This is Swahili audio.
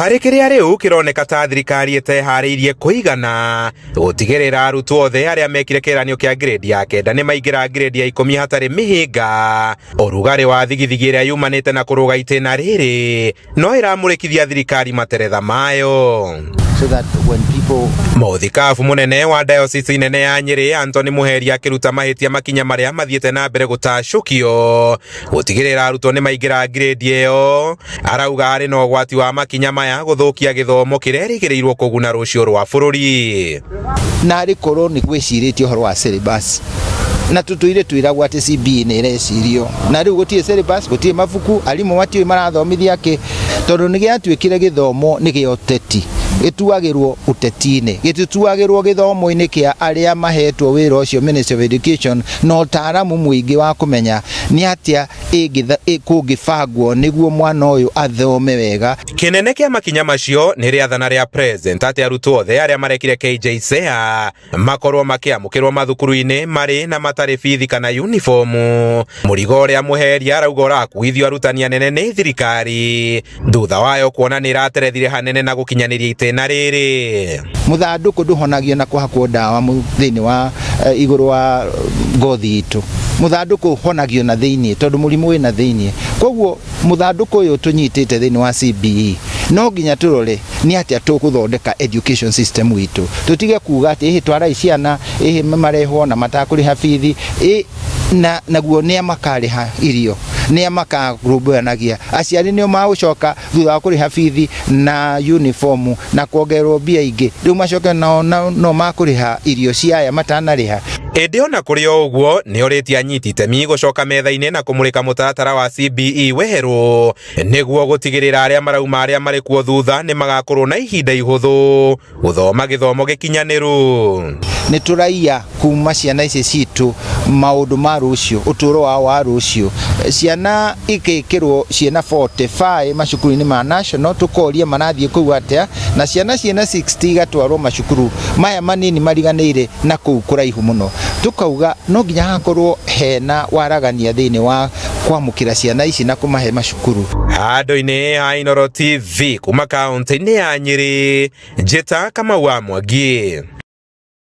Harĩ kĩrĩa rĩu kĩroneka ta thirikari ĩteharĩirie kũigana gũtigĩrĩra arutwo othe arĩa mekire kĩgeranio kĩa grade ya 9 nĩ maingĩra grade ya 10 hatarĩ mĩhĩnga. Ũrugarĩ wa thigithigi ĩrĩa yumanĩte na kũrũga itĩna rĩrĩ no ĩramũrĩkithia thirikari materetha mayo. So that when people... Mũthikabu mũnene wa diocese nene ya Nyĩrĩ Anthony Muheria akĩruta mahĩtia makinya marĩa mathiĩte na mbere gũtacũkio gũtigĩrĩra arutwo nĩ maingĩra grade ĩyo. Arauga arĩ na ũgwati wa makinya maya gũthũkia gĩthomo kĩrĩa gĩgĩrĩirwo kũguna rũciũ rwa bũrũri. Na arĩ korwo nĩ gwĩcirĩtio ũhoro wa syllabus na tũtũire twĩragwo atĩ CBE nĩ ĩrecirio, na rĩu gũtirĩ syllabus, gũtirĩ mabuku, arimũ matiũĩ marathomithia kĩ, tondũ nĩ gĩatuĩkire gĩthomo nĩ gĩa ũteti, gĩtuagĩrwo ũteti-inĩ, gĩtituagĩrwo gĩthomo-inĩ kĩa arĩa mahetwo wĩra ũcio Ministry of Education na ũtaaramu mũingĩ wa kũmenya nĩ atĩa kũngĩbangwo nĩguo mwana ũyũ athome wega. Kĩnene kĩa makinya macio nĩ rĩathana rĩa president atĩ arutwo othe arĩa marekire KJSEA makorwo makĩamũkĩrwo mathukuru-inĩ marĩ na matarĩ bithi kana uniformu. Mũrigo ũrĩa Muheria arauga ũrakuithio arutani anene nĩ thirikari thutha wayo kuona nĩ ĩraterethire hanene na gũkinyanĩria itĩna rĩrĩ. Mũthandũkũ ndũhonagio na kũhakwo ndawa thĩinĩ wa igũrũ wa ngothi itũ. Mũthandũkũ ũhonagio na thĩinĩ tondũ mũrimũ wĩ na thĩinĩ. Koguo mũthandũkũ ũyũ tũnyitĩte thĩinĩ wa CBE no nginya tũrore nĩ atĩa tũgũthondeka education system witũ. Tũtige kuuga atĩ twara ciana marehwo na matakũrĩha bithi naguo nĩ makarĩha irio, nĩ makarũmbũyanagia. Aciari nĩo magũcoka thutha wa kũrĩha bithi na uniform na kuongererwo mbia ingĩ, rĩu macoke no makũrĩha irio cia aya matanarĩha. Ĩndĩ ona kũrĩ o ũguo nĩ orĩtie anyiti itemi gũcoka metha-inĩ na kũmũrĩka mũtaratara wa CBE weherũ nĩguo gũtigĩrĩra arĩa marauma arĩa marĩ kuo thutha nĩ magakorwo na ihinda ihũthũ gũthoma gĩthomo gĩkinyanĩru. Nĩ tũraiya kuma ciana ici citũ maũndũ ma rũciũ, ũtũũro wao wa rũciũ. Ciana igĩkĩrwo ciana 45 macukuru-inĩ ma national, tũkoria marathiĩ kũu atĩa, na ciana 60 igatwarwo macukuru maya manini mariganĩire na kũu kũraihu mũno. Tukauga no nginya hakorwo hena waragania thĩinĩ wa kwamũkĩra ciana ici na kũmahe macukuru. Handũ-inĩ ha Inooro TV kuma kaũntĩ-inĩ ya Nyĩrĩ, njĩta Kamau wa Mwangi.